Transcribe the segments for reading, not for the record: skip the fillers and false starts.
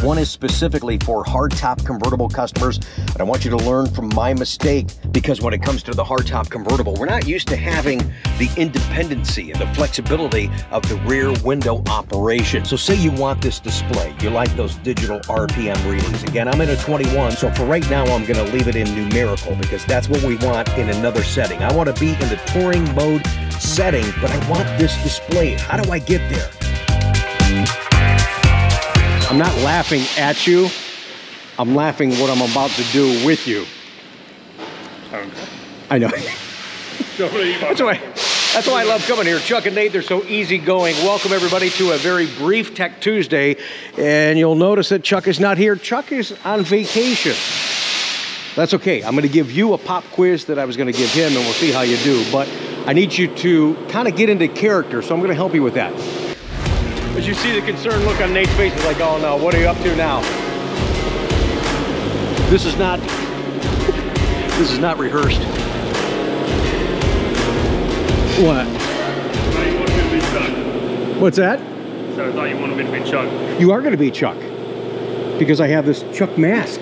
One is specifically for hardtop convertible customers, and I want you to learn from my mistake, because when it comes to the hardtop convertible, we're not used to having the independency and the flexibility of the rear window operation. So say you want this display, you like those digital RPM readings. Again, I'm in a 21, so for right now, I'm gonna leave it in numerical because that's what we want in another setting. I wanna be in the touring mode setting, but I want this display. How do I get there? I'm not laughing at you. I'm laughing what I'm about to do with you. I know. That's why I love coming here. Chuck and Nate, they're so easygoing. Welcome everybody to a very brief Tech Tuesday. And you'll notice that Chuck is not here. Chuck is on vacation. That's okay. I'm gonna give you a pop quiz that I was gonna give him, and we'll see how you do. But I need you to kind of get into character, so I'm gonna help you with that. As you see the concerned look on Nate's face, it's like, oh no, what are you up to now? This is not rehearsed. What? I thought you wanted me to be Chuck. What's that? So I thought you wanted me to be Chuck. You are gonna be Chuck, because I have this Chuck mask.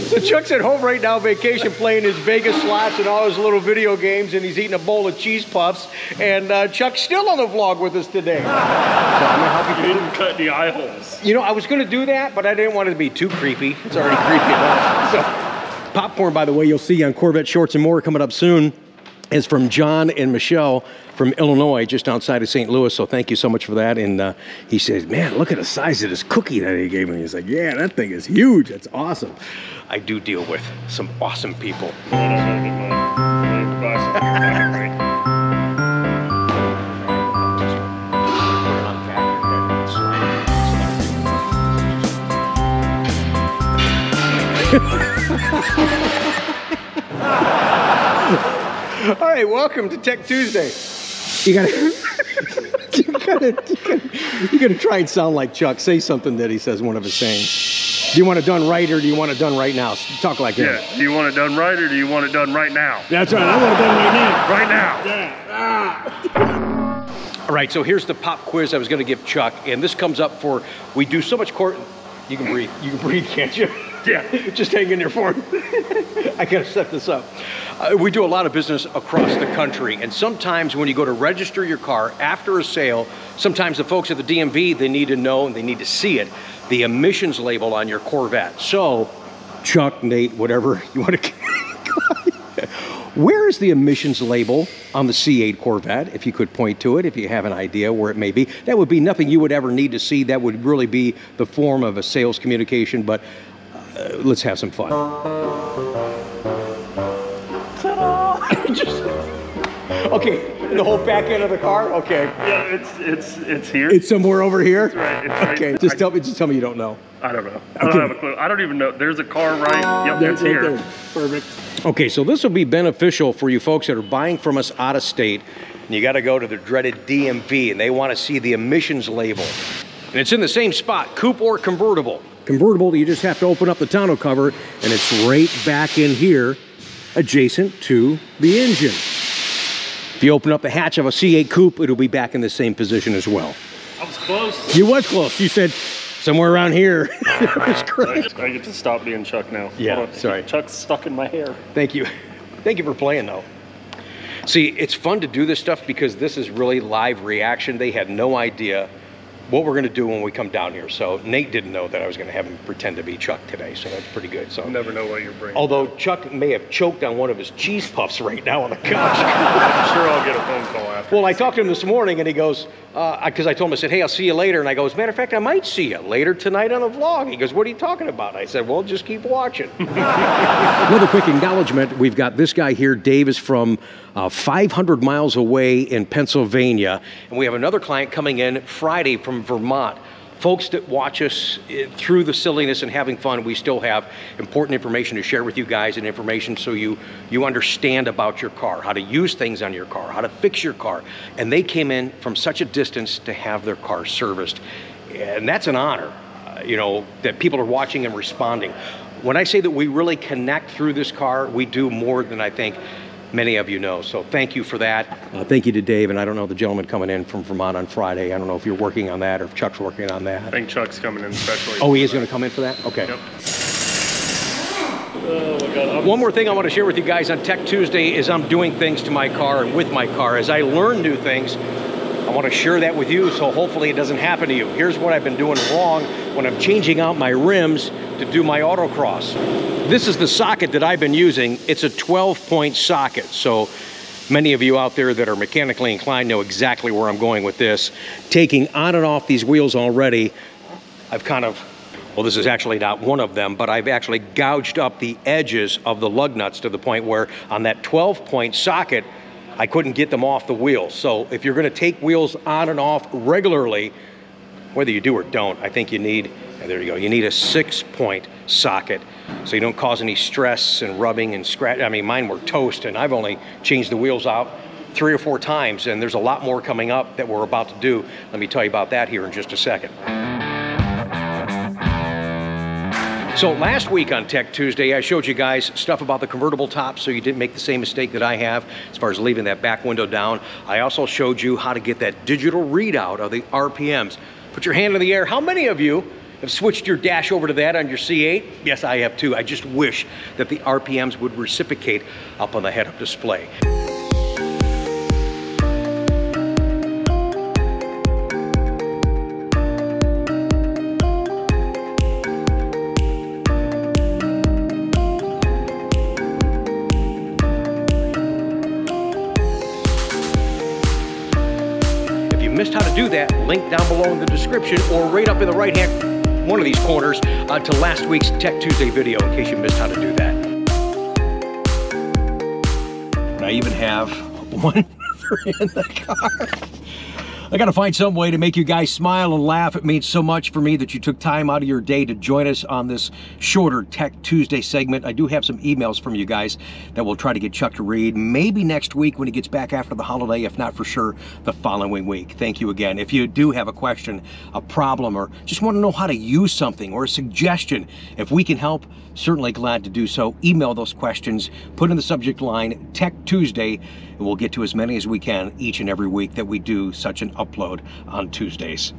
So Chuck's at home right now, vacation, playing his Vegas slots and all his little video games, and he's eating a bowl of cheese puffs. And Chuck's still on the vlog with us today. So I'm gonna help you. You didn't cut the eye holes. You know, I was gonna do that, but I didn't want it to be too creepy. It's already creepy enough. So, popcorn, by the way, you'll see on Corvette Shorts and More coming up soon, is from John and Michelle from Illinois, just outside of St. Louis. So thank you so much for that. And he says, man, look at the size of this cookie that he gave me. He's like, yeah, that thing is huge. That's awesome. I do deal with some awesome people. All right, welcome to Tech Tuesday. You gotta try and sound like Chuck. Say something that he says one of his sayings. Do you want it done right, or do you want it done right now? Talk like him. Yeah. Do you want it done right, or do you want it done right now? That's right. I want it done right now. Right now. Yeah. All right. So here's the pop quiz I was going to give Chuck, and this comes up for we do so much court. You can breathe. You can breathe, can't you? Yeah. Just hang in there for him. I gotta set this up. We do a lot of business across the country, and sometimes when you go to register your car after a sale, sometimes the folks at the DMV, they need to know and they need to see it, the emissions label on your Corvette. So, Chuck, Nate, whatever you want to where is the emissions label on the C8 Corvette? If you could point to it, if you have an idea where it may be. That would be nothing you would ever need to see. That would really be the form of a sales communication, but let's have some fun. Okay, the whole back end of the car? Okay. Yeah, it's here. It's somewhere over here? That's right. It's right. Okay, just tell me you don't know. I don't know. I don't have a clue. I don't even know. There's a car right. Yep, it's here. There. Perfect. Okay, so this will be beneficial for you folks that are buying from us out of state, and you gotta go to the dreaded DMV, and they wanna see the emissions label. And it's in the same spot, coupe or convertible. Convertible, you just have to open up the tonneau cover, and it's right back in here, adjacent to the engine. If you open up the hatch of a C8 coupe, it'll be back in the same position as well. I was close. You was close. You said somewhere around here. It was great. I get to stop being Chuck now. Yeah, sorry. Chuck's stuck in my hair. Thank you. Thank you for playing, though. See, it's fun to do this stuff because this is really live reaction. They had no idea what we're gonna do when we come down here. So Nate didn't know that I was gonna have him pretend to be Chuck today, so that's pretty good. So you never know what you're bringing. Although Chuck may have choked on one of his cheese puffs right now on the couch. I'm sure I'll get a phone call after. Well, I talked to him this morning and he goes, because I told him, I said, hey, I'll see you later. And I go, as a matter of fact, I might see you later tonight on the vlog. He goes, what are you talking about? I said, well, just keep watching. Another quick acknowledgement. We've got this guy here. Dave is from 500 miles away in Pennsylvania. And we have another client coming in Friday from Vermont. Folks that watch us through the silliness and having fun, we still have important information to share with you guys, and information so you understand about your car, how to use things on your car, how to fix your car. And they came in from such a distance to have their car serviced. And that's an honor, you know, that people are watching and responding. When I say that we really connect through this car, we do more than I think many of you know. So thank you for that. Thank you to Dave, and I don't know the gentleman coming in from Vermont on Friday. I don't know if you're working on that or if Chuck's working on that. I think Chuck's coming in especially. Oh, he is going to come in for that? Okay. Yep. Oh my God. One more thing I want to share with you guys on Tech Tuesday is I'm doing things to my car and with my car. As I learn new things, I want to share that with you, so hopefully it doesn't happen to you. Here's what I've been doing wrong when I'm changing out my rims to do my autocross. This is the socket that I've been using. It's a 12-point socket, so many of you out there that are mechanically inclined know exactly where I'm going with this. Taking on and off these wheels already, I've kind of, well, this is actually not one of them, but I've actually gouged up the edges of the lug nuts to the point where on that 12-point socket, I couldn't get them off the wheel. So if you're gonna take wheels on and off regularly, whether you do or don't, I think you need, and there you go, you need a 6-point socket so you don't cause any stress and rubbing and scratch. I mean, mine were toast, and I've only changed the wheels out 3 or 4 times, and there's a lot more coming up that we're about to do. Let me tell you about that here in just a second. So last week on Tech Tuesday, I showed you guys stuff about the convertible top so you didn't make the same mistake that I have as far as leaving that back window down. I also showed you how to get that digital readout of the RPMs. Put your hand in the air. How many of you have switched your dash over to that on your C8? Yes, I have too. I just wish that the RPMs would reciprocate up on the head-up display. Missed how to do that, link down below in the description or right up in the right hand one of these corners to last week's Tech Tuesday video in case you missed how to do that. And I even have one in the car. I gotta find some way to make you guys smile and laugh. It means so much for me that you took time out of your day to join us on this shorter Tech Tuesday segment. I do have some emails from you guys that we'll try to get Chuck to read, maybe next week when he gets back after the holiday, if not for sure the following week. Thank you again. If you do have a question, a problem, or just want to know how to use something or a suggestion, if we can help, certainly glad to do so. Email those questions, put in the subject line Tech Tuesday, and we'll get to as many as we can each and every week that we do such an upload on Tuesdays.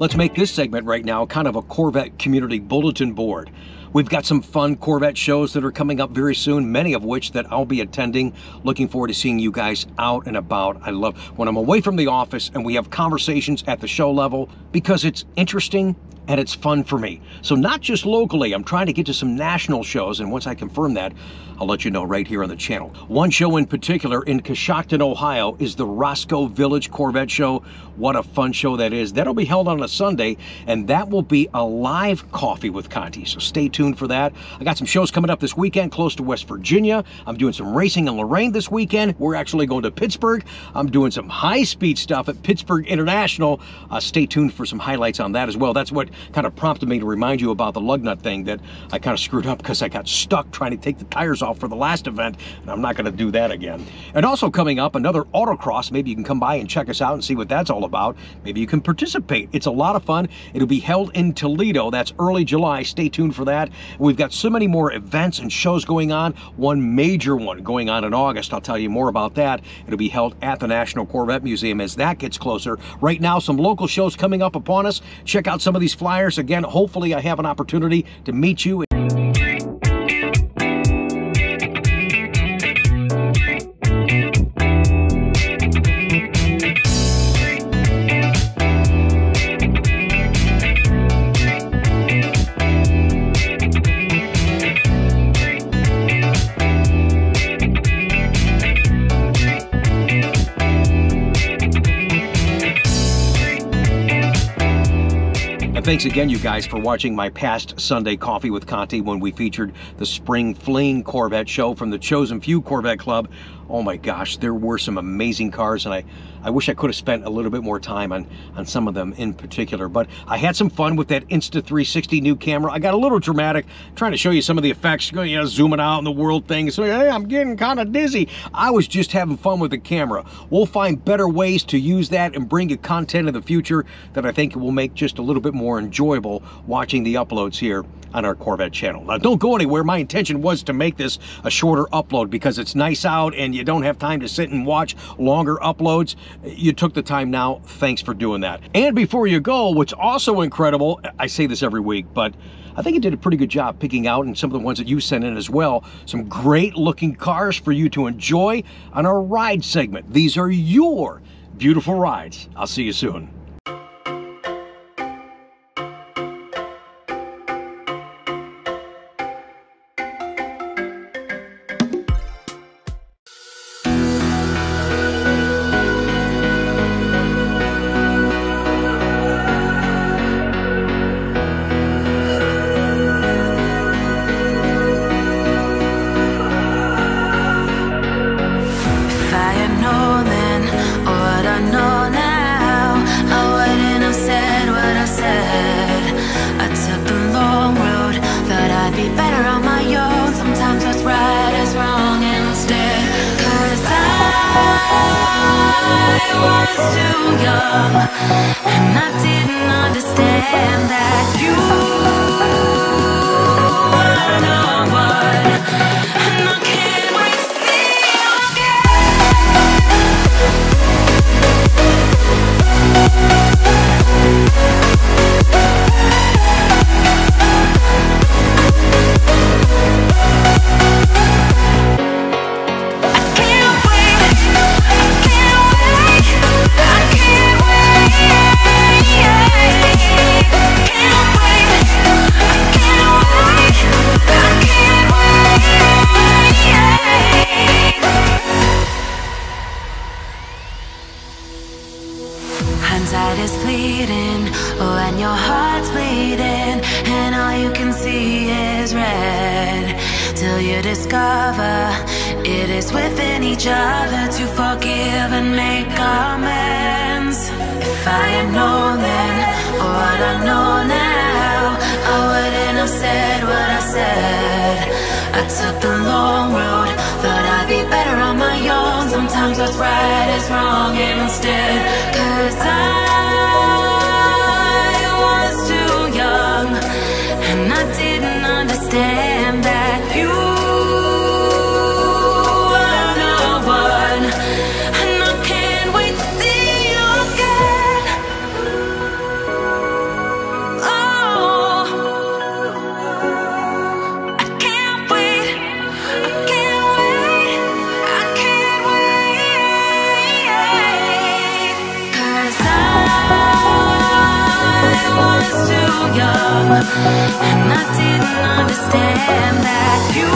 Let's make this segment right now kind of a Corvette community bulletin board. We've got some fun Corvette shows that are coming up very soon, many of which that I'll be attending. Looking forward to seeing you guys out and about. I love when I'm away from the office and we have conversations at the show level because it's interesting and it's fun for me. So not just locally, I'm trying to get to some national shows, and once I confirm that, I'll let you know right here on the channel. One show in particular in Coshocton, Ohio is the Roscoe Village Corvette Show. What a fun show that is. That'll be held on a Sunday, and that will be a live coffee with Conti, so stay tuned for that. I got some shows coming up this weekend close to West Virginia. I'm doing some racing in Lorraine this weekend. We're actually going to Pittsburgh. I'm doing some high-speed stuff at Pittsburgh International. Stay tuned for some highlights on that as well. That's what kind of prompted me to remind you about the lug nut thing that I kind of screwed up because I got stuck trying to take the tires off for the last event, and I'm not going to do that again. And also coming up, another autocross. Maybe you can come by and check us out and see what that's all about. Maybe you can participate. It's a lot of fun. It'll be held in Toledo. That's early July. Stay tuned for that. We've got so many more events and shows going on. One major one going on in August. I'll tell you more about that. It'll be held at the National Corvette Museum as that gets closer. Right now, some local shows coming up upon us. Check out some of these flyers. Again, hopefully I have an opportunity to meet you. Thanks again, you guys, for watching my past Sunday Coffee with Conti when we featured the Spring Fling Corvette show from the Chosen Few Corvette Club. Oh my gosh, there were some amazing cars, and I wish I could have spent a little bit more time on some of them in particular. But I had some fun with that Insta360 new camera. I got a little dramatic, trying to show you some of the effects, you know, zooming out in the world thing. So, hey, I'm getting kind of dizzy. I was just having fun with the camera. We'll find better ways to use that and bring you content in the future that I think will make just a little bit more enjoyable watching the uploads here on our Corvette channel. Now, don't go anywhere. My intention was to make this a shorter upload because it's nice out and you don't have time to sit and watch longer uploads. You took the time now. Thanks for doing that. And before you go, what's also incredible, I say this every week, but I think you did a pretty good job picking out, and some of the ones that you sent in as well, some great looking cars for you to enjoy on our ride segment. These are your beautiful rides. I'll see you soon. Too young, and I didn't understand that you were the one, and I can't wait to see you Hindsight is fleeting when your heart's bleeding and all you can see is red, till you discover it is within each other to forgive and make amends. If I had known then what I know now, I wouldn't have said what I said. I took the long road, thought I'd be better on my own. Sometimes what's right is wrong instead, 'cause I was too young, and I didn't understand that you were the one, and I can't wait to see you again. Oh, I can't wait, I can't wait, I can't wait, 'cause I was too young, and I didn't understand that you